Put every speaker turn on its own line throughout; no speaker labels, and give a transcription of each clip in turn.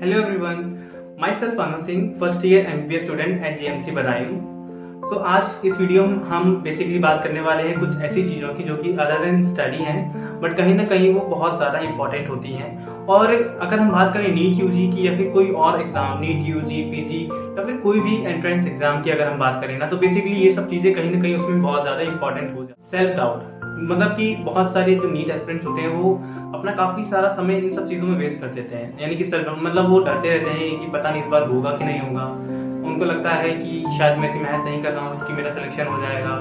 Hello everyone, myself Anu Singh, first year MBA student at GMC Badaun. तो आज इस video में हम बेसिकली बात करने वाले हैं कुछ ऐसी चीज़ों की जो कि अदर देन स्टडी हैं बट कहीं ना कहीं वो बहुत ज़्यादा इंपॉर्टेंट होती हैं। और अगर हम बात करें नीट यूजी की या फिर कोई और एग्ज़ाम, नीट यूजी, पीजी या फिर कोई भी एंट्रेंस एग्ज़ाम की अगर हम बात करें ना, तो बेसिकली ये सब चीज़ें कहीं ना कहीं उसमें बहुत ज़्यादा इंपॉर्टेंट हो जाती है। सेल्फ डाउट, मतलब कि बहुत सारे जो नीट एस्पिरेंट्स होते हैं वो अपना काफ़ी सारा समय इन सब चीज़ों में वेस्ट कर देते हैं, यानी कि सेल्फ डाउट मतलब वो डरते रहते हैं कि पता नहीं इस बार होगा कि नहीं होगा। उनको लगता है कि शायद मैं इतनी मेहनत नहीं कर रहा हूँ कि मेरा सिलेक्शन हो जाएगा,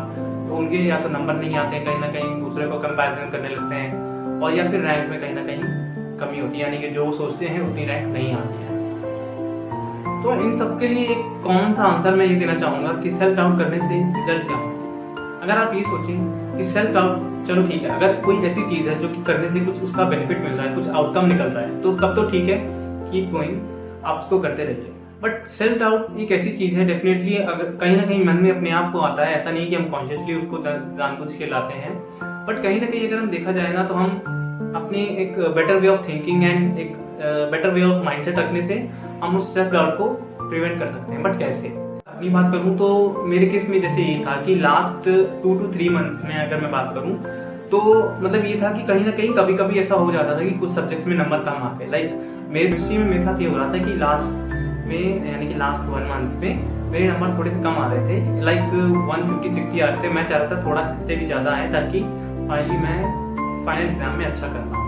तो उनके या तो नंबर नहीं आते हैं, कहीं ना कहीं दूसरे को कंपैरिजन करने लगते हैं, और या फिर रैंक में कहीं ना कहीं कमी होती है, यानी कि जो सोचते हैं उतनी रैंक नहीं आती है। तो इन सब के लिए एक कॉमन सा आंसर मैं ये देना चाहूँगा कि सेल्फ डाउट करने से रिजल्ट क्या होगा। अगर आप ये सोचें कि सेल्फ डाउट चलो ठीक है, अगर कोई ऐसी चीज़ है जो कि करने से कुछ उसका बेनिफिट मिल रहा है, कुछ आउटकम निकल रहा है, तो तब तो ठीक है, कीप गोइंग, आप उसको करते रहिए। बट सेल्फ डाउट एक ऐसी चीज़ है डेफिनेटली, अगर कहीं ना कहीं मन में अपने आप को आता है, ऐसा नहीं कि हम कॉन्शियसली उसको जानबूझ के लाते हैं, बट कहीं ना कहीं अगर हम देखा जाए ना, तो हम अपनी एक better way of thinking and एक बेटर वे ऑफ माइंडसेट रखने से हम उस सेल्फ डाउट को प्रिवेंट कर सकते हैं। बट कैसे? अपनी बात करूँ तो मेरे केस में जैसे ये था कि लास्ट 2 to 3 मंथ्स में अगर मैं बात करूँ तो मतलब ये था कि कहीं ना कहीं कभी कभी ऐसा हो जाता था कि कुछ सब्जेक्ट में नंबर कम आते। लाइक मेरे हिस्ट्री में मेरे साथ ये हो रहा था कि लास्ट में, यानी कि लास्ट 1 मंथ में मेरे नंबर थोड़े से कम आ रहे थे, लाइक 150-60 आ रहे थे। मैं चाह रहा था थोड़ा इससे भी ज़्यादा आए ताकि फाइनली मैं फाइनल एग्जाम में अच्छा कर पाऊँ।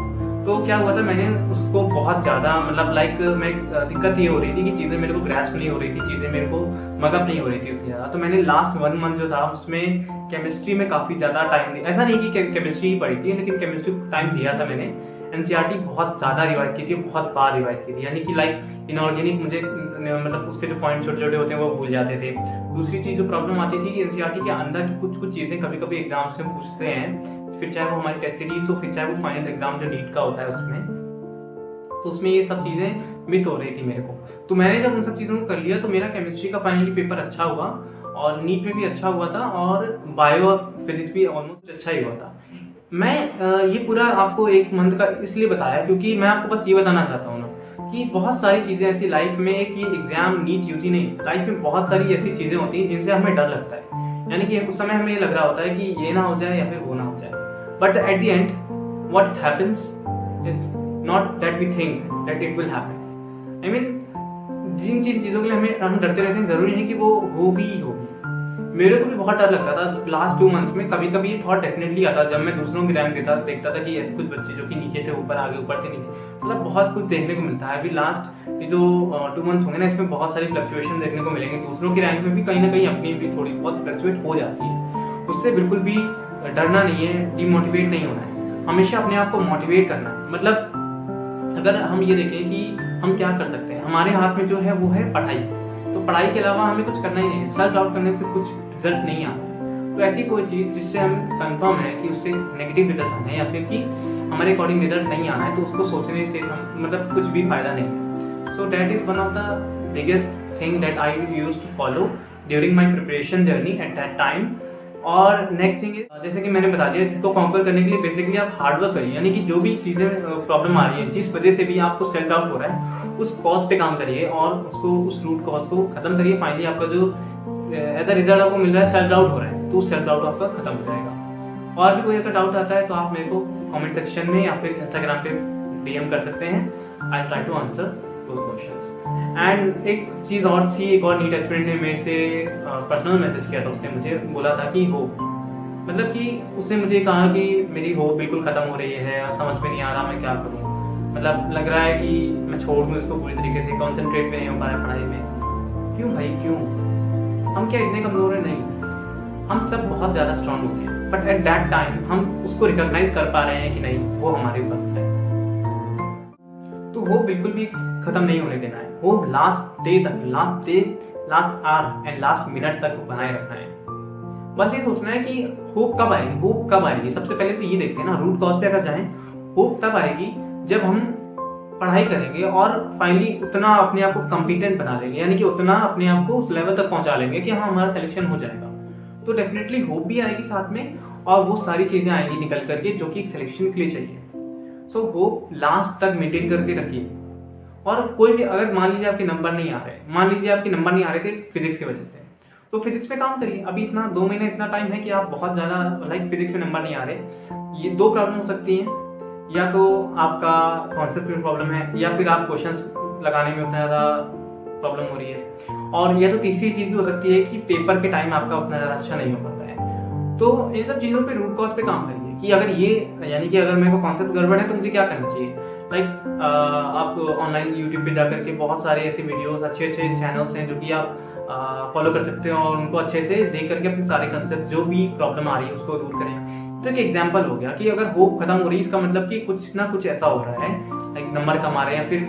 तो क्या हुआ था, मैंने उसको बहुत ज़्यादा मतलब लाइक मैं दिक्कत ये हो रही थी कि चीज़ें मेरे को ग्रैस्प नहीं हो रही थी, चीज़ें मेरे को मगअप नहीं हो रही थी उतनी ज़्यादा। तो मैंने लास्ट 1 मंथ जो था उसमें केमिस्ट्री में काफ़ी ज़्यादा टाइम दिया। ऐसा नहीं कि केमिस्ट्री ही पढ़ी थी, लेकिन केमिस्ट्री टाइम दिया था मैंने। एनसीईआरटी बहुत ज़्यादा रिवाइज की थी, बहुत बार रिवाइज की थी, यानी कि लाइक इनऑर्गेनिक मुझे मतलब उसके जो पॉइंट छोटे छोटे होते हैं वो भूल जाते थे। दूसरी चीज़ जो प्रॉब्लम आती थी कि एनसीईआरटी के अंदर की कुछ चीज़ें कभी कभी एग्जाम से पूछते हैं, फिर चाहे वो हमारी टेस्ट सीरीज हो, फिर चाहे वो फाइनल एग्जाम जो नीट का होता है उसमें, तो उसमें ये सब चीज़ें मिस हो रही थी मेरे को। तो मैंने जब उन सब चीज़ों को कर लिया तो मेरा केमिस्ट्री का फाइनली पेपर अच्छा हुआ, और नीट में भी अच्छा हुआ था, और बायो और फिजिक्स भी ऑलमोस्ट अच्छा ही हुआ था। मैं ये पूरा आपको 1 मंथ का इसलिए बताया क्योंकि मैं आपको बस ये बताना चाहता हूँ ना कि बहुत सारी चीज़ें ऐसी लाइफ में, एक ये एग्जाम नीट यूजी नहीं, लाइफ में बहुत सारी ऐसी चीज़ें होती हैं जिनसे हमें डर लगता है, यानी कि उस समय हमें ये लग रहा होता है कि ये ना हो जाए या फिर वो ना हो जाए। But at the end what happens is not that we think that it will happen. I mean, जिन चीज़ों के लिए हम डरते रहते हैं, जरूरी नहीं कि वो होगी ही होगी। मेरे को भी बहुत डर लगता था लास्ट 2 मंथ्स में। कभी कभी ये थॉट डेफिनेटली आता जब मैं दूसरों की रैंक देखता था कि ऐसे कुछ बच्चे जो कि नीचे थे ऊपर आगे, ऊपर थे नीचे, मतलब बहुत कुछ देखने को मिलता है। अभी लास्ट ये जो 2 मंथ्स होंगे ना, इसमें बहुत सारी फ्लक्चुएशन देखने को मिलेंगे। दूसरों की रैंक में भी कहीं ना कहीं अपनी भी थोड़ी बहुत फ्लक्चुएट हो जाती है। उससे बिल्कुल भी डरना नहीं है, डिमोटिवेट नहीं होना है, हमेशा अपने आप को मोटिवेट करना है। मतलब अगर हम ये देखें कि हम क्या कर सकते हैं, हमारे हाथ में जो है वो है पढ़ाई। तो पढ़ाई के अलावा हमें कुछ करना ही नहीं है। सेल्फ डाउट करने से कुछ रिजल्ट नहीं आता है। तो ऐसी कोई चीज़ जिससे हम कंफर्म है कि उससे नेगेटिव रिजल्ट आना है या फिर कि हमारे अकॉर्डिंग रिजल्ट नहीं आना है, तो उसको सोचने से हम मतलब कुछ भी फायदा नहीं है। So that is one of the biggest thing that I use to follow during my preparation journey at that time. और नेक्स्ट थिंग जैसे कि मैंने बता दिया, इसको कॉन्कर करने के लिए बेसिकली आप हार्डवर्क करिए, यानी कि जो भी चीज़ें प्रॉब्लम आ रही है, जिस वजह से भी आपको सेल्फ डाउट हो रहा है, उस कॉज पे काम करिए और उसको, उस रूट कॉज को खत्म करिए। फाइनली आपका जो एज अ रिजल्ट आपको मिल रहा है सेल्फ डाउट हो रहा है, तो सेल्फ डाउट आपका खत्म हो जाएगा। और भी कोई अगर डाउट आता है तो आप मेरे को कमेंट सेक्शन में या फिर इंस्टाग्राम पे DM कर सकते हैं। I try to answer questions. And एक चीज़ और थी, एक और नीट एस्पिरेंट ने मेरे से पर्सनल मैसेज किया था। उसने मुझे बोला था कि होप, मतलब कि उसने मुझे कहा कि मेरी होप बिल्कुल ख़त्म हो रही है और समझ में नहीं आ रहा मैं क्या करूँ, मतलब लग रहा है कि मैं छोड़ दूँ इसको पूरी तरीके से, कॉन्सेंट्रेट भी नहीं हो पा रहा है पढ़ाई में। क्यों भाई क्यों? हम क्या इतने कमज़ोर हैं? नहीं, हम सब बहुत ज़्यादा स्ट्रांग होते हैं, बट एट दैट टाइम हम उसको रिकॉग्नाइज कर पा रहे हैं कि नहीं, वो हमारे ऊपर है। तो होप बिल्कुल भी खत्म नहीं होने देना है। होप लास्ट डे तक, last hour and last minute तक बनाए रखना है। बस ये सोचना है कि होप कब आएगी, होप कब आएगी। सबसे पहले तो ये देखते हैं ना, रूट कॉज पे अगर जाएं, होप तब आएगी जब हम पढ़ाई करेंगे और फाइनली उतना अपने आप को कॉम्पिटेंट बना लेंगे, यानी कि उतना अपने आप को उस लेवल तक पहुंचा लेंगे कि हाँ हमारा सिलेक्शन हो जाएगा। तो डेफिनेटली होप भी आएगी साथ में, और वो सारी चीज़ें आएंगी निकल करके जो कि सिलेक्शन के लिए चाहिए। सो होप लास्ट तक मेंटेन करके रखिए। और कोई भी अगर मान लीजिए आपके नंबर नहीं आ रहे, मान लीजिए आपके नंबर नहीं आ रहे थे फिजिक्स की वजह से, तो फिजिक्स पे काम करिए। अभी इतना 2 महीने इतना टाइम है कि आप बहुत ज़्यादा लाइक फिजिक्स में नंबर नहीं आ रहे। ये 2 प्रॉब्लम हो सकती हैं, या तो आपका कॉन्सेप्ट में प्रॉब्लम है, या फिर आप क्वेश्चंस लगाने में उतना ज़्यादा प्रॉब्लम हो रही है, और या तो तीसरी चीज़ भी हो सकती है कि पेपर के टाइम आपका उतना ज़्यादा अच्छा नहीं हो पाता है। तो इन सब चीज़ों पे रूट कॉज पे काम करिए कि अगर ये यानी कि अगर मेरे को कॉन्सेप्ट गड़बड़ है तो मुझे क्या करना चाहिए। लाइक आप ऑनलाइन यूट्यूब पे जा करके बहुत सारे ऐसे वीडियोस, अच्छे अच्छे चैनल्स हैं जो कि आप फॉलो कर सकते हो और उनको अच्छे से देख करके अपने सारे कंसेप्ट जो भी प्रॉब्लम आ रही है उसको दूर करें। तो एक एग्जाम्पल हो गया कि अगर होप खत्म हो रही है, इसका मतलब कि कुछ ना कुछ ऐसा हो रहा है, लाइक नंबर कम आ रहे हैं या फिर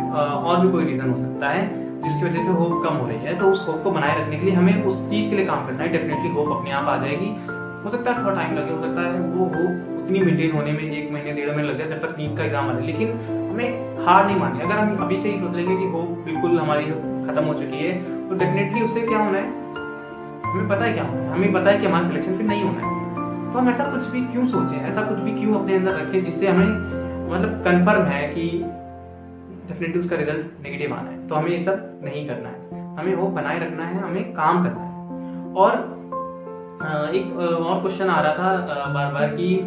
और भी कोई रीज़न हो सकता है जिसकी वजह से होप कम हो रही है। तो उस होप को बनाए रखने के लिए हमें उस चीज़ के लिए काम करना है। डेफिनेटली होप अपने आप आ जाएगी। हो सकता है थोड़ा टाइम लगे, हो सकता है वो होप उतनी मेंटेन होने में 1 महीने 1.5 महीने लग जाए जब तक नीट का एग्जाम आ जाए, लेकिन हमें हार नहीं माननी। अगर हम अभी से ही सोच लेंगे कि होप बिल्कुल हमारी खत्म हो चुकी है, तो डेफिनेटली उससे क्या होना है, हमें पता है क्या होना है, हमें पता है कि हमारा सिलेक्शन फिर नहीं होना है। तो हम ऐसा कुछ भी क्यों सोचें, ऐसा कुछ भी क्यों अपने अंदर रखें जिससे हमें मतलब कन्फर्म है कि डेफिनेटली उसका रिजल्ट नेगेटिव आना है। तो हमें ये सब नहीं करना है, हमें होप बनाए रखना है, हमें काम करना है। और एक और क्वेश्चन आ रहा था बार बार कि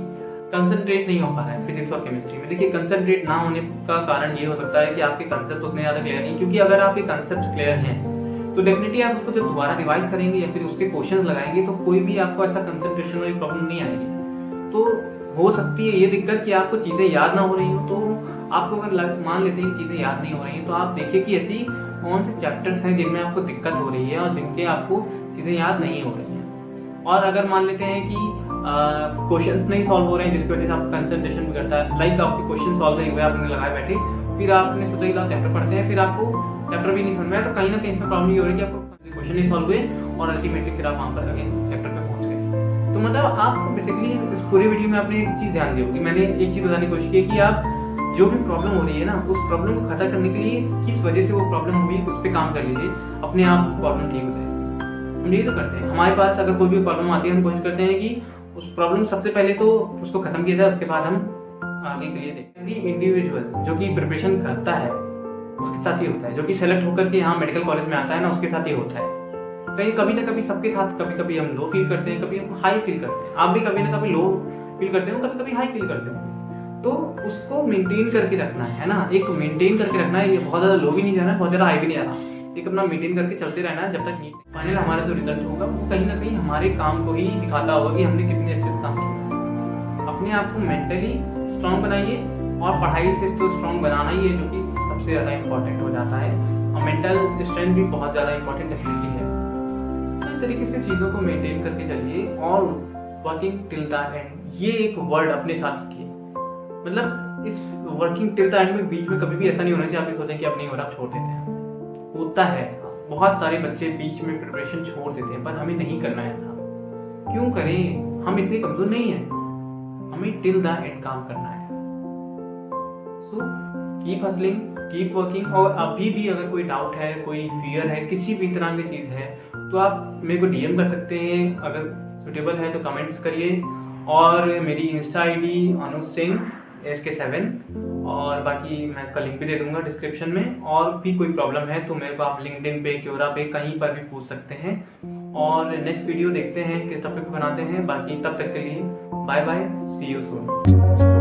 कंसंट्रेट नहीं हो पा रहा है फिजिक्स और केमिस्ट्री में। देखिए, कंसंट्रेट ना होने का कारण ये हो सकता है कि आपके कंसेप्ट उतने ज़्यादा क्लियर नहीं, क्योंकि अगर आपके कंसेप्ट क्लियर हैं तो डेफिनेटली आप उसको जब दोबारा रिवाइज करेंगे या फिर उसके क्वेश्चंस लगाएंगे तो कोई भी आपको ऐसा कंसंट्रेशन वाली प्रॉब्लम नहीं आएगी। तो हो सकती है ये दिक्कत कि आपको चीज़ें याद ना हो रही हो। तो आपको अगर मान लेते हैं कि चीज़ें याद नहीं हो रही हैं, तो आप देखिए कि ऐसी कौन से चैप्टर्स हैं जिनमें आपको दिक्कत हो रही है और जिनके आपको चीज़ें याद नहीं हो रही हैं। और अगर मान लेते हैं कि क्वेश्चंस नहीं सॉल्व हो रहे हैं जिसकी वजह से आपका कंसंट्रेशन बिगड़ता है, लाइक आपके क्वेश्चन सॉल्व नहीं हुए, आपने लगाए बैठे, फिर आपने सोचा कि चैप्टर पढ़ते हैं, फिर आपको चैप्टर भी नहीं समझ में आया, तो कहीं ना कहीं इसमें प्रॉब्लम ये हो रही है कि आपको क्वेश्चन नहीं सॉल्व हुए और अल्टीमेटली फिर आप वहाँ पर अगेन चैप्टर पे पहुँच गए। तो मतलब आपको बेसिकली इस पूरे वीडियो में आपने एक चीज़ ध्यान दी होगी, मैंने एक चीज़ बताने की कोशिश की कि आप जो भी प्रॉब्लम हो रही है ना, उस प्रॉब्लम को खत्म करने के लिए किस वजह से वो प्रॉब्लम हुई उस पर काम कर लीजिए, अपने आप प्रॉब्लम ठीक हो जाएगी। हम ये तो करते हैं, हमारे पास अगर कोई भी प्रॉब्लम आती है हम कोशिश करते हैं कि उस प्रॉब्लम सबसे पहले तो उसको खत्म किया जाए, उसके बाद हम आगे के लिए देखते हैं। इंडिविजुअल जो कि प्रिपरेशन करता है उसके साथ ही होता है, जो कि सेलेक्ट होकर के यहाँ मेडिकल कॉलेज में आता है ना, उसके साथ ही होता है। कहीं कभी ना कभी सबके साथ कभी कभी हम लो फील करते हैं, कभी हम हाई फील करते हैं। आप भी कभी ना कभी लो फील करते हो, कभी कभी हाई फील करते हो। तो उसको मेंटेन करके रखना है ना, एक मेंटेन करके रखना है। ये बहुत ज़्यादा लो भी नहीं जाना, बहुत ज़्यादा हाई भी नहीं जाना, एक अपना मेंटेन करके चलते रहना है जब तक नीट फाइनल हमारा जो रिजल्ट होगा वो कहीं ना कहीं हमारे काम को ही दिखाता होगा कि हमने कितने अच्छे से काम किया। अपने आप को मेंटली स्ट्रांग बनाइए, और पढ़ाई से तो स्ट्रांग बनाना ही है जो कि सबसे ज़्यादा इंपॉर्टेंट हो जाता है, और मेंटल स्ट्रेंथ भी बहुत ज़्यादा इंपॉर्टेंट डेफिनेटली है। तो इस तरीके से चीज़ों को मेंटेन करके चलिए, और वर्किंग टिल द एंड, ये एक वर्ड अपने साथ रखिए। मतलब इस वर्किंग टिल द एंड में बीच में कभी भी ऐसा नहीं होना चाहिए आप ये सोचें कि अब नहीं हो रहा, छोड़ देते हैं। होता है, बहुत सारे बच्चे बीच में प्रिपरेशन छोड़ देते हैं, पर हमें नहीं करना है ऐसा। क्यों करें, हम इतने कमजोर नहीं हैं, हमें टिल द एंड काम करना है। So keep hustling, keep working. और अभी भी अगर कोई डाउट है, कोई फियर है, किसी भी तरह की चीज़ है, तो आप मेरे को डीएम कर सकते हैं। अगर सुटेबल है तो कमेंट्स करिए। और मेरी इंस्टा आईडी अनुज सिंह SK7, और बाकी मैं इसका लिंक भी दे दूंगा डिस्क्रिप्शन में। और भी कोई प्रॉब्लम है तो मेरे को आप लिंक्डइन पे, क्योरा पे, कहीं पर भी पूछ सकते हैं। और नेक्स्ट वीडियो देखते हैं किस टॉपिक पे बनाते हैं। बाकी तब तक के लिए bye bye, see you soon.